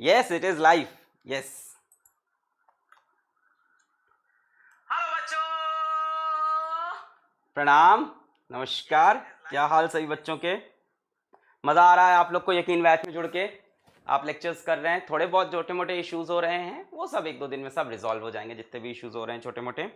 Yes, it is live. Yes. Hello बच्चों, प्रणाम, नमस्कार। क्या हाल सभी बच्चों के? मज़ा आ रहा है आप लोग को यकीन बैच में जुड़ के? आप लेक्चर्स कर रहे हैं, थोड़े बहुत छोटे मोटे इश्यूज हो रहे हैं, वो सब एक दो दिन में सब रिजॉल्व हो जाएंगे, जितने भी इश्यूज हो रहे हैं छोटे मोटे।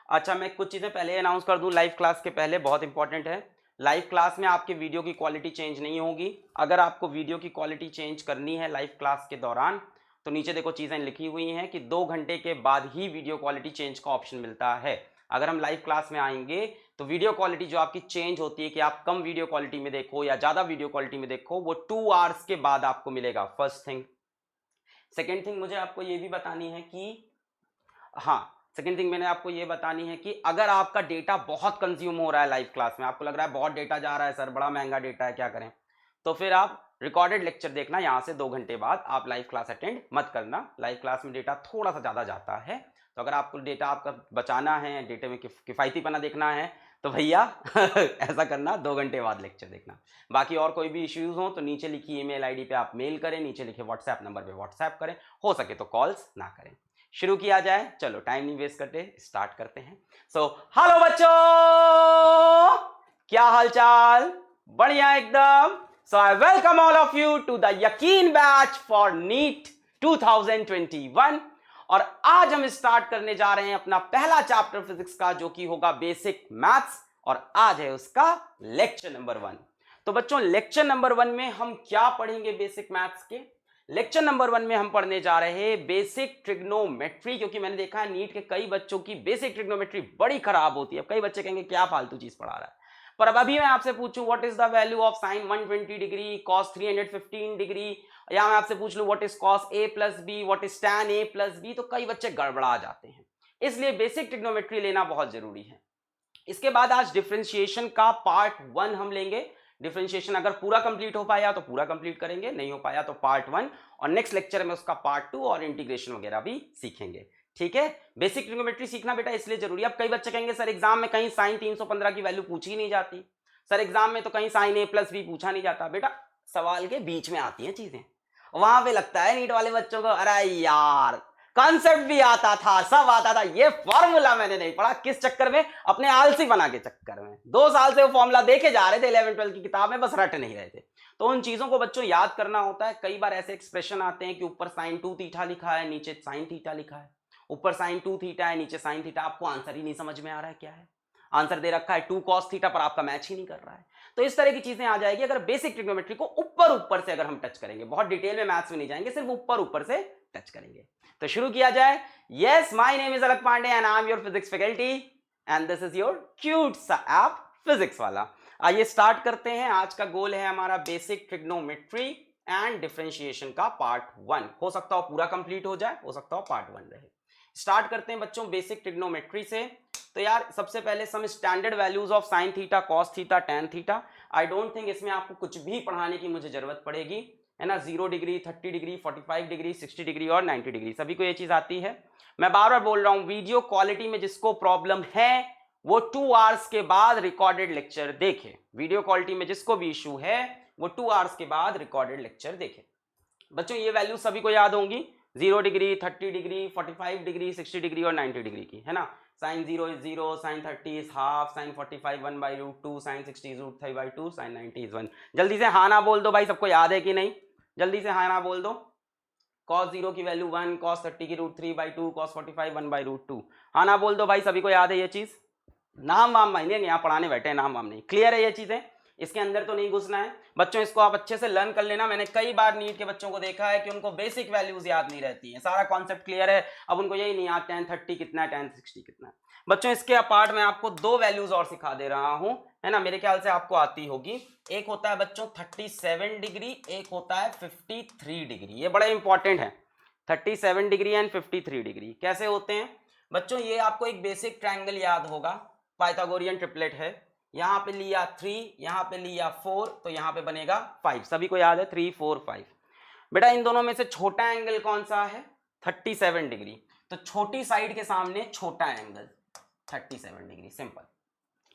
अच्छा, मैं कुछ चीज़ें पहले अनाउंस कर दूं लाइव क्लास के पहले, बहुत इंपॉर्टेंट है। लाइव क्लास में आपके वीडियो की क्वालिटी चेंज नहीं होगी। अगर आपको वीडियो की क्वालिटी चेंज करनी है लाइव क्लास के दौरान, तो नीचे देखो चीज़ें लिखी हुई हैं कि 2 घंटे के बाद ही वीडियो क्वालिटी चेंज का ऑप्शन मिलता है। अगर हम लाइव क्लास में आएंगे तो वीडियो क्वालिटी जो आपकी चेंज होती है कि आप कम वीडियो क्वालिटी में देखो या ज़्यादा वीडियो क्वालिटी में देखो, वो 2 आवर्स के बाद आपको मिलेगा। First thing. सेकेंड थिंग मुझे आपको ये भी बतानी है कि हाँ, सेकंड थिंग मैंने आपको ये बतानी है कि अगर आपका डेटा बहुत कंज्यूम हो रहा है लाइव क्लास में, आपको लग रहा है बहुत डेटा जा रहा है सर, बड़ा महंगा डेटा है, क्या करें, तो फिर आप रिकॉर्डेड लेक्चर देखना। यहाँ से 2 घंटे बाद आप लाइव क्लास अटेंड मत करना। लाइव क्लास में डेटा थोड़ा सा ज़्यादा जाता है, तो अगर आपको डेटा आपका बचाना है, डेटे में किफ़ायतीपना देखना है, तो भैया ऐसा करना, 2 घंटे बाद लेक्चर देखना। बाकी और कोई भी इश्यूज हो तो नीचे लिखी ईमेल आईडी पे आप मेल करें, नीचे लिखे व्हाट्सएप नंबर पे व्हाट्सएप करें, हो सके तो कॉल्स ना करें। शुरू किया जाए, चलो टाइम नहीं वेस्ट करते, स्टार्ट करते हैं। हेलो बच्चों, क्या हालचाल? बढ़िया एकदम। I welcome all of you to the Yakeen batch for NEET 2021। और आज हम स्टार्ट करने जा रहे हैं अपना पहला चैप्टर फिजिक्स का, जो कि होगा बेसिक मैथ्स, और आज है उसका लेक्चर नंबर 1। तो बच्चों, लेक्चर नंबर 1 में हम क्या पढ़ेंगे बेसिक मैथ्स के? लेक्चर नंबर 1 में हम पढ़ने जा रहे हैं बेसिक ट्रिग्नोमेट्री, क्योंकि मैंने देखा है नीट के कई बच्चों की बेसिक ट्रिग्नोमेट्री बड़ी खराब होती है। कई बच्चे कहेंगे क्या फालतू चीज पढ़ा रहा है, पर अब अभी मैं आपसे पूछूं what is the value of sine 120 degree, cos 315 degree, या मैं आपसे पूछ लूं what is cos A plus B, what is tan A plus B, तो कई बच्चे गड़बड़ा जाते हैं। इसलिए बेसिक ट्रिग्नोमेट्री लेना बहुत जरूरी है। इसके बाद आज डिफरेंशिएशन का पार्ट 1 हम लेंगे। डिफरेंशिएशन अगर पूरा कंप्लीट हो पाया तो पूरा कंप्लीट करेंगे, नहीं हो पाया तो पार्ट 1, और नेक्स्ट लेक्चर में उसका पार्ट 2 और इंटीग्रेशन वगैरह भी सीखेंगे। ठीक है, बेसिक ट्रिग्नोमेट्री सीखना बेटा इसलिए जरूरी है। अब कई बच्चे कहेंगे सर एग्जाम में कहीं साइन 315 की वैल्यू पूछी नहीं जाती, सर एग्जाम में तो कहीं साइन ए प्लस बी पूछा नहीं जाता। बेटा सवाल के बीच में आती हैं चीजें, वहां पे लगता है नीट वाले बच्चों को अरे यार कॉन्सेप्ट भी आता था, सब आता था, ये फॉर्मूला मैंने नहीं पढ़ा। किस चक्कर में? अपने आलसी बना के चक्कर में। 2 साल से वो फॉर्मूला देखे जा रहे थे 11-12 की किताब में, बस रट नहीं रहे थे। तो उन चीजों को बच्चों याद करना होता है। कई बार ऐसे एक्सप्रेशन आते हैं कि ऊपर साइन 2 थीटा लिखा है, नीचे साइन थीटा लिखा है, ऊपर साइन 2 थीटा है, नीचे साइन थीटा, आपको आंसर ही नहीं समझ में आ रहा है क्या है। आंसर दे रखा है 2 cos थीटा, पर आपका मैच ही नहीं कर रहा है। तो इस तरह की चीजें आ जाएगी अगर बेसिक ट्रिग्नोमेट्री को ऊपर ऊपर से अगर हम टच करेंगे। बहुत डिटेल में मैथ्स में नहीं जाएंगे, सिर्फ ऊपर ऊपर से टच करेंगे। तो शुरू किया जाए। Yes, my name is Alak Pandey and I am your physics faculty and this is your cute सा ऐप फिजिक्स वाला। आइए स्टार्ट करते हैं। आज का गोल है हमारा बेसिक ट्रिग्नोमेट्री एंड डिफरेंशिएशन का पार्ट 1। हो सकता हो पूरा कंप्लीट हो जाए, हो सकता हो पार्ट 1 रहे। स्टार्ट करते हैं बच्चों बेसिक ट्रिग्नोमेट्री से। तो यार सबसे पहले some standard values of sine theta, cos theta, tan theta. I don't think इसमें आपको कुछ भी पढ़ाने की मुझे जरूरत पड़ेगी, है ना। 0 डिग्री, 30 डिग्री, 45 डिग्री, 60 डिग्री और 90 डिग्री, सभी को ये चीज आती है। मैं बार बार बोल रहा हूं, वीडियो क्वालिटी में जिसको प्रॉब्लम है वो 2 आवर्स के बाद रिकॉर्डेड लेक्चर देखे। वीडियो क्वालिटी में जिसको भी इशू है वो 2 आवर्स के बाद रिकॉर्डेड लेक्चर देखे। बच्चों ये वैल्यू सभी को याद होंगी, 0 डिग्री, 30 डिग्री, 45 डिग्री, 60 डिग्री और 90 डिग्री की, है ना। Sine 0 is 0, sine 30 is half, sine 45 1/√2, sine 60 is √3/2, sine 90 is 1। जल्दी से हाँ ना बोल दो भाई, सबको याद है कि नहीं? जल्दी से हाँ ना बोल दो। cos 0 की वैल्यू 1, cos 30 की √3/2, cos 45 1/√2। हाँ ना बोल दो भाई, सभी को याद है ये चीज। नाम वाम नहीं, यहाँ पढ़ाने बैठे हैं, नाम वाम नहीं। क्लियर है ये चीजें? इसके अंदर तो नहीं घुसना है बच्चों, इसको आप अच्छे से लर्न कर लेना। मैंने कई बार नीट के बच्चों को देखा है कि उनको बेसिक वैल्यूज याद नहीं रहती हैं, सारा कॉन्सेप्ट क्लियर है, अब उनको यही नहीं याद tan 30 कितना है, tan 60 कितना है। बच्चों इसके अपार्ट मैं आपको 2 वैल्यूज और सिखा दे रहा हूं, है ना, मेरे ख्याल से आपको आती होगी। एक होता है बच्चों 37 डिग्री, एक होता है 53 डिग्री। ये बड़ा इंपॉर्टेंट है, 37 डिग्री एंड 53 डिग्री कैसे होते हैं बच्चों। ये आपको एक बेसिक ट्रायंगल याद होगा, पाइथागोरियन ट्रिपलेट है। यहां पे लिया 3, यहां पे लिया 4, तो यहां पे बनेगा 5। सभी को याद है 3 4 5। बेटा इन दोनों में से छोटा एंगल कौन सा है? 37 डिग्री। तो छोटी साइड के सामने छोटा एंगल 37 डिग्री, सिंपल।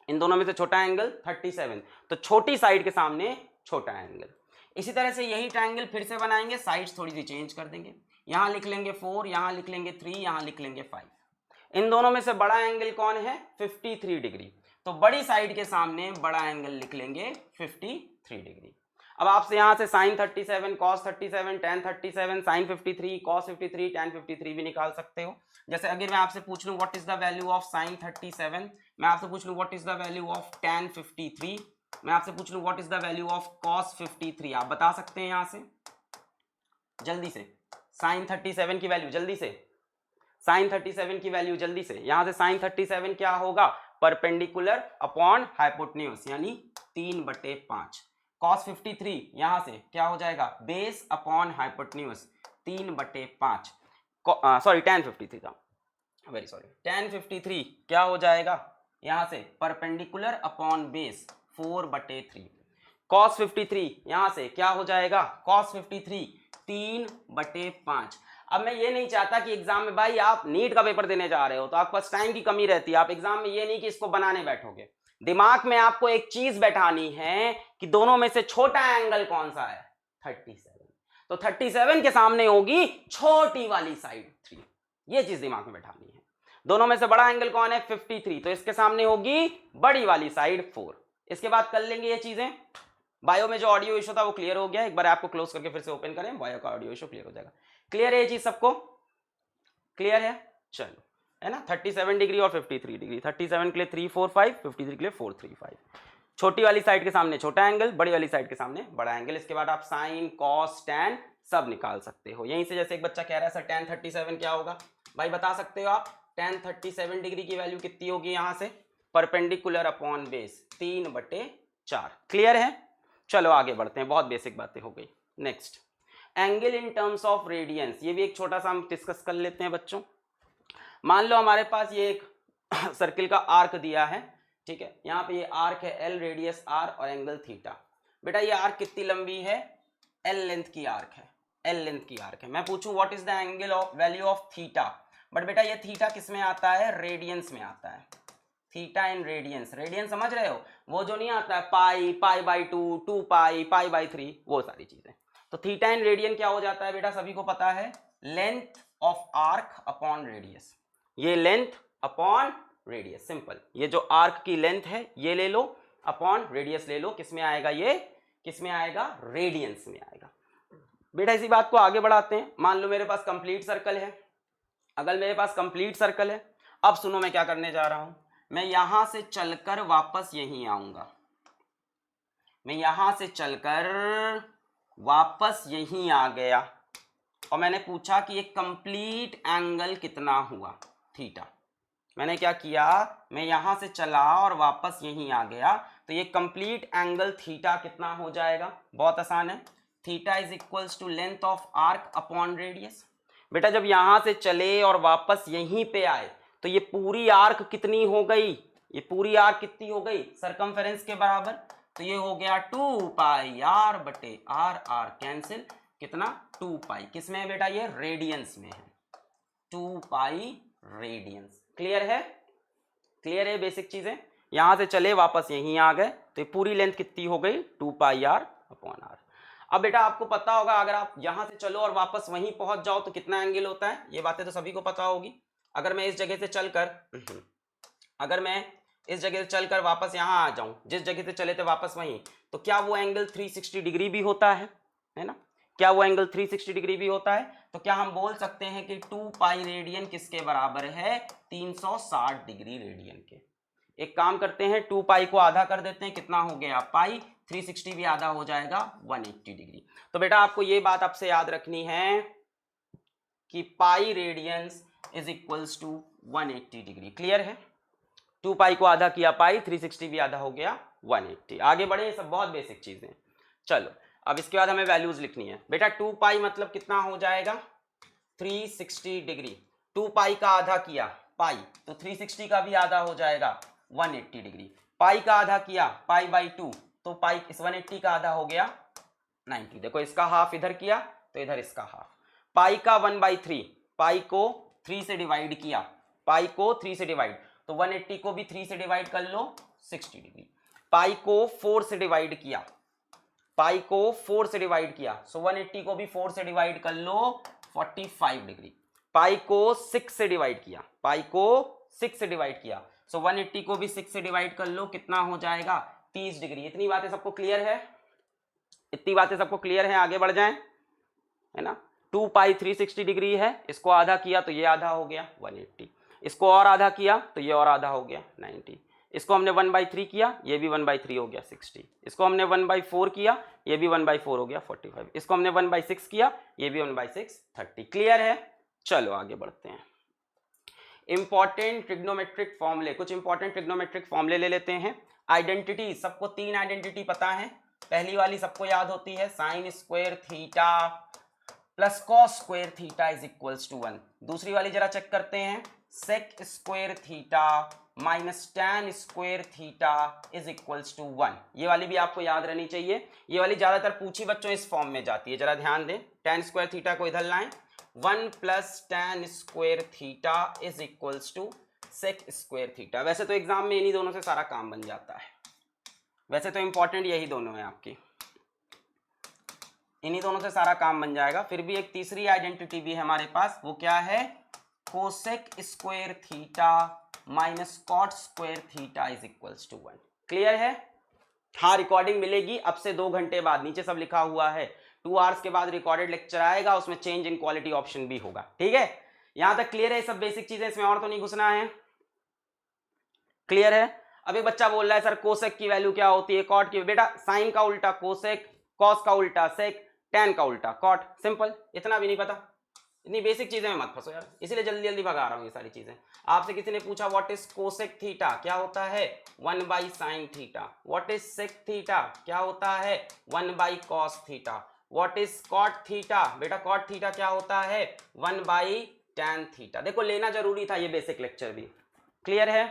इन दोनों में से छोटा एंगल 37, तो छोटी साइड के सामने छोटा एंगल। इसी तरह से यही ट्रायंगल फिर से बनाएंगे, साइड्स थोड़ी सी चेंज कर देंगे, यहां लिख लेंगे 4, यहां लिख लेंगे 3, यहां लिख लेंगे 5। इन दोनों में से बड़ा एंगल कौन है? 53 डिग्री। तो बड़ी साइड के सामने बड़ा एंगल लिख लेंगे 53 डिग्री। अब आपसे यहां से sin 37, cos 37, tan 37, sin 53, cos 53, tan 53 भी निकाल सकते हो। जैसे अगर मैं आपसे पूछ लूं what is the value of sin 37, मैं आपसे पूछ लूं what is the value of tan 53, मैं आपसे पूछ लूं what is the value of cos 53, आप बता सकते हैं यहां से जल्दी से? sin 37 की वैल्यू जल्दी से, sin 37 की वैल्यू जल्दी से, यहां से sin 37 क्या होगा? परपेंडिकुलर अपॉन हाइपोटेन्यूज यानी 3/5। cos 53 यहां से क्या हो जाएगा? Base upon hypotenuse 3/5। Sorry tan 53 था, वेरी सॉरी, tan 53 क्या हो जाएगा यहां से? Perpendicular upon base 4/3। cos 53 यहां से क्या हो जाएगा? cos 53 3/5। अब मैं ये नहीं चाहता कि एग्जाम में भाई आप नीट का पेपर देने जा रहे हो तो आपके पास टाइम की कमी रहती है, आप एग्जाम में ये नहीं कि इसको बनाने बैठोगे, दिमाग में आपको एक चीज बैठानी है कि दोनों में से छोटा एंगल कौन सा है? 37। तो 37 के सामने होगी छोटी वाली साइड 3, ये चीज दिमाग में बैठानी है। दोनों में से बड़ा एंगल कौन है? 53, तो इसके सामने होगी बड़ी वाली साइड 4। इसके बाद कर लेंगे ये चीजें। बायो में जो ऑडियो इशू था वो क्लियर हो गया, एक बार आपको क्लोज करके फिर से ओपन करें, बायो का ऑडियो इशू क्लियर हो जाएगा। क्लियर है ये चीज सबको? क्लियर है? चलो, है ना? 37 डिग्री और 53 डिग्री, 37 के लिए 345, 53 के लिए 435। छोटी वाली साइड के सामने छोटा एंगल, बड़ी वाली साइड के सामने बड़ा एंगल। इसके बाद आप साइन, कॉस, टैन सब निकाल सकते हो। यहीं से जैसे एक बच्चा कह रहा है सर tan 37 क्या होगा, भाई बता सकते हो आप? tan 37 डिग्री की वैल्यू कितनी होगी? यहां से परपेंडिकुलर अपॉन बेस 3/4। क्लियर है? चलो आगे बढ़ते हैं, बहुत बेसिक बातें हो गई। Next, angle in terms of radians, ये भी एक छोटा सा हम डिस्कस कर लेते हैं बच्चों। मान लो हमारे पास ये एक सर्किल का आर्क दिया है, ठीक है, यहाँ पे ये आर्क है L, रेडियस R और एंगल थीटा। बेटा ये आर्क कितनी लंबी है? L लेंथ की आर्क है, L लेंथ की आर्क है। मैं पूछूं what is the angle of value of theta, but बेटा ये थीटा किस में आता है? रेडियंस में आता है। थीटा इन रेडियंस, रेडियंस समझ रहे हो? वो जो नहीं आता है पाई, π/2, 2π, π/3, वो सारी चीजें। तो थीटा इन रेडियन क्या हो जाता है बेटा? सभी को पता है, length of arc upon radius. ये लेंथ अपॉन रेडियस, सिंपल। ये जो आर्क की लेंथ है ये ले लो, अपॉन रेडियस ले लो, किस में आएगा? ये किस में आएगा? रेडियंस में आएगा। बेटा इसी बात को आगे बढ़ाते हैं। मान लो मेरे पास कंप्लीट सर्कल है, अगर मेरे पास कंप्लीट सर्कल है, अब सुनो मैं क्या करने जा रहा हूं, मैं यहां से चलकर वापस यहीं आऊंगा, मैं यहां से चलकर वापस यहीं आ गया और मैंने पूछा कि ये कंप्लीट एंगल कितना हुआ? थीटा। मैंने क्या किया, मैं यहां से चला और वापस यहीं आ गया, तो ये कंप्लीट एंगल थीटा कितना हो जाएगा? बहुत आसान है, theta is equals to length of arc upon radius. बेटा जब यहां से चले और वापस यहीं पे आए तो ये पूरी आर्क कितनी हो गई? ये पूरी आर्क कितनी हो गई? सरकमफेरेंस के बराबर। तो ये हो गया 2πr/r, r कैंसिल, कितना? 2π। किस में है बेटा? ये रेडियंस में है, 2π रेडियंस। क्लियर है? क्लियर है बेसिक चीजें? यहां से चले वापस यहीं आ गए तो ये पूरी लेंथ कितनी हो गई? 2πr/r। अब बेटा आपको पता होगा अगर आप यहां से चलो और वापस वहीं पहुंच जाओ तो कितना एंगल होता है? ये बातें तो सभी को पता होगी। अगर मैं इस जगह से चलकर वापस यहां आ जाऊं, जिस जगह से चले थे वापस वहीं, तो क्या वो एंगल 360 डिग्री भी होता है ना? क्या वो एंगल 360 डिग्री भी होता है? तो क्या हम बोल सकते हैं कि 2π रेडियन किसके बराबर है? 360 डिग्री रेडियन के। एक काम करते हैं, 2π को आधा कर देते हैं, कितना हो गया? पाई। 360 भी आधा हो जाएगा, 180 डिग्री। तो बेटा आपको ये बात आपसे याद रखनी है कि pi radians is equals to 180 degree. Clear है? 2π को आधा किया पाई, 360 भी आधा हो गया 180। आगे बढ़े, ये सब बहुत बेसिक चीजें। चलो अब इसके बाद हमें वैल्यूज लिखनी है। बेटा 2π मतलब कितना हो जाएगा? 360 डिग्री। 2π का आधा किया पाई, तो 360 का भी आधा हो जाएगा 180 डिग्री। पाई का आधा किया π/2, तो पाई इस 180 का आधा हो गया 90। देखो इसका हाफ इधर किया तो इधर इसका हाफ। पाई का 1/3, पाई को 3 से डिवाइड किया, पाई को 3 से डिवाइड, तो 180 को भी 3 से डिवाइड कर लो, 60 डिग्री। पाई को 4 से डिवाइड किया, पाई को 4 से डिवाइड किया, सो 180 को भी 4 से डिवाइड कर लो, 45 डिग्री। पाई को 6 से डिवाइड किया, पाई को 6 से डिवाइड किया, सो 180 को भी 6 से डिवाइड कर लो, कितना हो जाएगा 30 डिग्री। इतनी बातें सबको क्लियर है? इतनी बातें सबको क्लियर है? आगे बढ़ जाएं, है ना। 2 पाई 360 डिग्री है, इसको आधा किया तो ये आधा हो गया 180, इसको और आधा किया तो ये और आधा हो गया 90, इसको हमने 1/3 किया, ये भी 1/3 हो गया 60, इसको हमने 1/4 किया, ये भी 1/4 हो गया 45, इसको हमने 1/6 किया, ये भी 1/6 30। क्लियर है? चलो आगे बढ़ते हैं। इंपॉर्टेंट ट्रिग्नोमेट्रिक फॉर्मूले, कुछ इंपॉर्टेंट ट्रिग्नोमेट्रिक फॉर्मूले ले लेते हैं। आइडेंटिटी, सबको 3 आइडेंटिटी पता है। पहली वाली सबको याद होती है, sine square theta plus cos square theta is equals to 1। दूसरी वाली जरा चेक करते हैं, sec square theta minus tan square theta is equals to 1। ये वाली भी आपको याद रहनी चाहिए। ये वाली ज्यादातर पूछी बच्चों इस फॉर्म में जाती है, जरा ध्यान दें। टैन स्क्वायर थीटा को इधर लाएं, 1 plus tan square theta is equals to sec square theta. वैसे तो एग्जाम में इन्हीं दोनों से सारा काम बन जाता है, वैसे तो इंपॉर्टेंट यही दोनों है आपकी, इन्हीं दोनों से सारा काम बन जाएगा। फिर भी एक तीसरी आइडेंटिटी भी है हमारे पास, वो क्या है, cosec square theta minus cot square theta is equals to 1। Clear है? हाँ, रिकॉर्डिंग मिलेगी अब से 2 घंटे बाद, नीचे सब लिखा हुआ है। 2 आवर्स के बाद रिकॉर्डेड लेक्चर आएगा, उसमें चेंज इन क्वालिटी ऑप्शन भी होगा। ठीक है, यहां तक क्लियर है? सब बेसिक चीजें, इसमें और तो नहीं घुसना है। क्लियर है? अब एक बच्चा बोल रहा है सर कोसेक की वैल्यू क्या होती है, कॉट की। बेटा साइन का उल्टा कोसेक, कॉस का उल्टा सेक, टैन का उल्टा कॉट, सिंपल। इतना भी नहीं पता? इतनी बेसिक चीजें में मत फंसो यार, इसीलिए जल्दी जल्दी भगा रहा हूँ ये सारी चीजें। आपसे किसी ने पूछा व्हाट इज कोसेक थीटा, क्या होता है 1/sin theta. What is sec theta, क्या होता है 1/cos theta. What is cot theta, बेटा कॉट थीटा क्या होता है 1/tan थीटा। देखो लेना जरूरी था ये बेसिक लेक्चर भी। क्लियर है?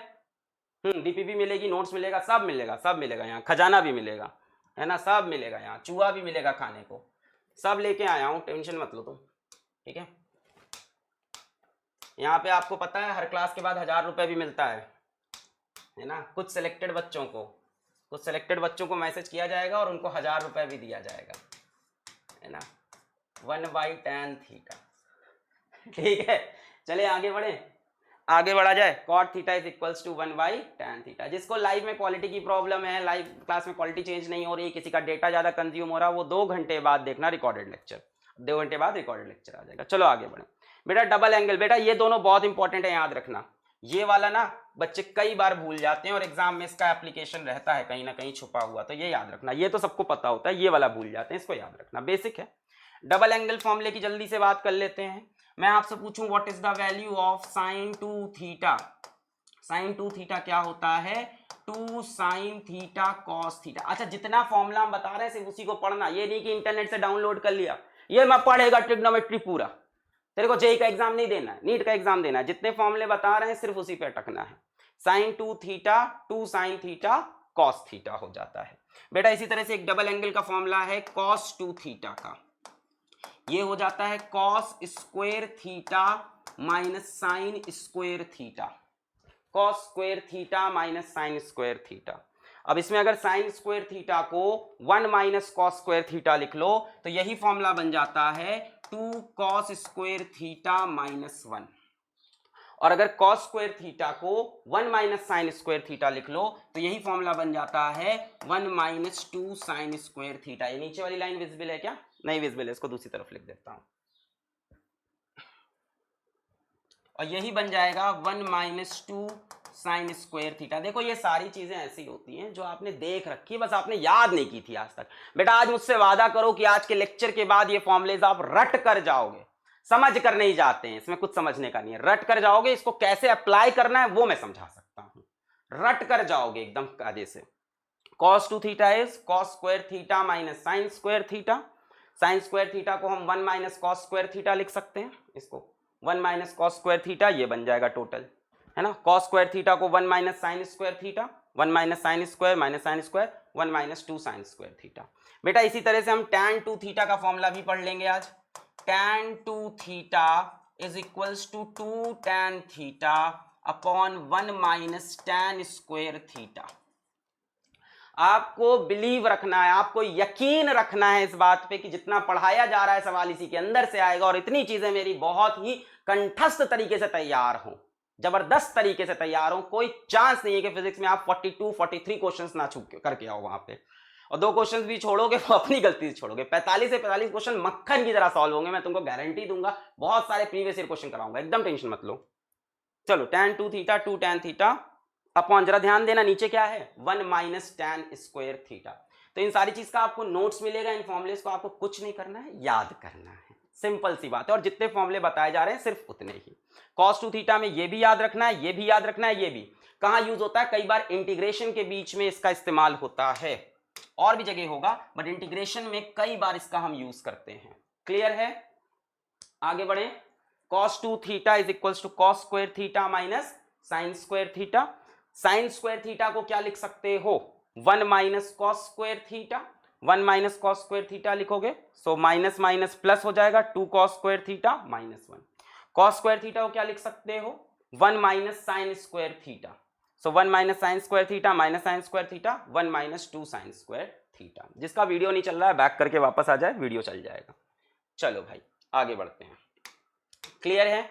डीपीपी मिलेगी, नोट्स मिलेगा, सब मिलेगा, सब मिलेगा यहाँ, खजाना भी मिलेगा, है ना, सब मिलेगा यहाँ, चूहा भी मिलेगा खाने को, सब लेके आया हूँ, टेंशन मत लो तुम। ठीक है, यहाँ पे आपको पता है हर क्लास के बाद 1000 रुपये भी मिलता है ना। कुछ सिलेक्टेड बच्चों को मैसेज किया जाएगा और उनको 1000 रुपये भी दिया जाएगा, है ना, 1/tan थीटा। ठीक है, चले आगे बढ़े, आगे बढ़ा जाए। Cot theta is equals to 1/tan theta. जिसको लाइव में क्वालिटी की प्रॉब्लम है, लाइव क्लास में क्वालिटी चेंज नहीं हो रही, किसी का डेटा ज्यादा कंज्यूम हो रहा, वो 2 घंटे बाद देखना रिकॉर्डेड लेक्चर, 2 घंटे बाद रिकॉर्डेड लेक्चर आ जाएगा। चलो आगे बढ़े। बेटा डबल एंगल, बेटा ये दोनों बहुत इंपॉर्टेंट है, याद रखना। ये वाला ना बच्चे कई बार भूल जाते हैं और एग्जाम में इसका एप्लीकेशन रहता है कहीं ना कहीं छुपा हुआ, तो ये याद रखना। ये तो सबको पता होता है, ये वाला भूल जाते हैं, इसको याद रखना, बेसिक है। डबल एंगल फॉर्मूले की जल्दी से बात कर लेते हैं। मैं आपसे पूछूं what is the value of sin 2 theta. sin 2 theta क्या होता है 2 sin थीटा cos थीटा। अच्छा, जितना फॉर्मूला हम बता रहे हैं सिर्फ उसी को पढ़ना, ये नहीं कि इंटरनेट से डाउनलोड कर लिया, ये मैं पढ़ेगा ट्रिग्नोमेट्री पूरा। तेरे को जेई का एग्जाम नहीं देना है, नीट का एग्जाम देना है, जितने फॉर्मूले बता रहे हैं सिर्फ उसी पे अटकना है। sin 2 theta 2 sin theta cos theta हो जाता है। बेटा इसी तरह से एक डबल एंगल का फॉर्मूला है cos 2 थीटा का, ये हो जाता है cos square theta minus sign square theta, cos square theta minus sign square theta. अब इसमें अगर साइन स्क्वायर थीटा को 1 माइनस cos स्क्वायर थीटा लिख लो तो यही फॉर्मूला बन जाता है 2 cos स्क्वायर थीटा माइनस 1। और अगर cos स्क्वायर थीटा को 1 माइनस साइन स्क्वायर थीटा लिख लो तो यही फॉर्मूला बन जाता है 1 माइनस 2 साइन स्क्वायर थीटा। ये नीचे वाली लाइन विजिबल है क्या? नहीं विजिबल है, इसको दूसरी तरफ लिख देता हूं, और यही बन जाएगा 1 माइनस 2 साइन स्क्वायर थीटा। देखो ये सारी चीजें ऐसी होती हैं जो आपने देख रखी है, बस आपने याद नहीं की थी आज तक। बेटा आज मुझसे वादा करो कि आज के लेक्चर के बाद ये फॉर्मूलेज आप रट कर जाओगे, समझ कर नहीं जाते हैं, इसमें कुछ समझने का नहीं है, रट कर जाओगे। इसको कैसे अप्लाई करना है वो मैं समझा सकता हूं, रट कर जाओगे एकदम कायदे से। cos 2 theta is cos square theta minus sign square theta. Sign square theta को हम 1 माइनस cos स्क्वायर थीटा लिख सकते हैं, इसको 1 माइनस cos स्क्वायर थीटा, ये बन जाएगा टोटल, है ना। cos स्क्वायर थीटा को 1 minus sign square theta, 1 minus sine square minus sine square, 1 minus 2 sign square theta. बेटा इसी तरह से हम tan 2 थीटा का फॉर्मूला भी पढ़ लेंगे आज। tan 2 theta is equals to 2 tan theta upon 1 minus tan स्क्वायर थीटा। आपको बिलीव रखना है, आपको यकीन रखना है इस बात पे कि जितना पढ़ाया जा रहा है सवाल इसी के अंदर से आएगा, और इतनी चीजें मेरी बहुत ही कंठस्थ तरीके से तैयार हो, जबरदस्त तरीके से तैयार हो। कोई चांस नहीं है कि फिजिक्स में आप 42 43 क्वेश्चंस ना छूट करके आओ वहां पे, और 2 क्वेश्चंस भी छोड़ोगे वो अपनी गलती से छोड़ोगे। 45 से 45 क्वेश्चन मक्खन की तरह सॉल्व होंगे, मैं तुमको गारंटी दूंगा। बहुत सारे प्रीवियस ईयर क्वेश्चन कराऊंगा, एकदम टेंशन मत लो। चलो tan 2 theta 2 tan theta upon, जरा ध्यान देना नीचे क्या है 1 माइनस tan स्क्वायर थीटा। तो इन सारी चीज का आपको नोट्स मिलेगा, इन फॉर्मुलेस को आपको कुछ नहीं करना है, याद करना है, सिंपल सी बात है। और जितने फॉर्मुले बताए जा रहे हैं सिर्फ उतने ही। cos 2 थीटा में ये भी याद रखना है, ये भी याद रखना है, ये भी कहाँ यूज होता है, कई बार इंटीग्रेशन के बीच में इसका इस्तेमाल होता है, और भी जगह होगा बट इंटीग्रेशन में कई बार इसका हम यूज करते हैं। क्लियर है, आगे बढ़े। cos 2 theta is equals to cos square theta minus sin square theta. sin square theta को क्या लिख सकते हो, 1 minus cos square theta, 1 minus cos square theta लिखोगे, सो माइनस माइनस प्लस हो जाएगा 2 cos square theta minus 1। cos square theta को क्या लिख सकते हो, 1 minus sin square theta, so 1 minus sin square theta minus sin square theta, 1 minus 2 sin square theta. जिसका video नहीं चल रहा है बैक करके वापस आ जाए, वीडियो चल जाएगा। चलो भाई आगे बढ़ते हैं, क्लियर है।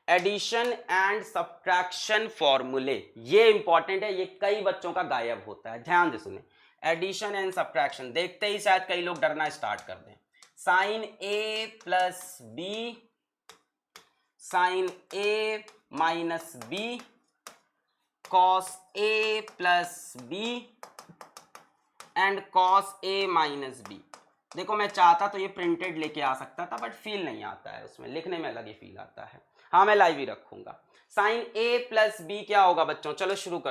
एडिशन एंड सब्ट्रैक्शन फॉर्मूले, ये इंपॉर्टेंट है, ये कई बच्चों का गायब होता है, ध्यान से सुने। एडिशन एंड सब्ट्रैक्शन देखते ही शायद कई लोग डरना स्टार्ट कर दें। Sine A plus B, sine A minus B, cos A plus B and cos A minus B. देखो मैं चाहता तो ये प्रिंटेड लेके आ सकता था बट फील नहीं आता है उसमें, लिखने में अलग ही फील आता है। हाँ मैं लाइव ही रखूंगा। साइन ए प्लस बी क्या होगा बच्चों, चलो शुरू कर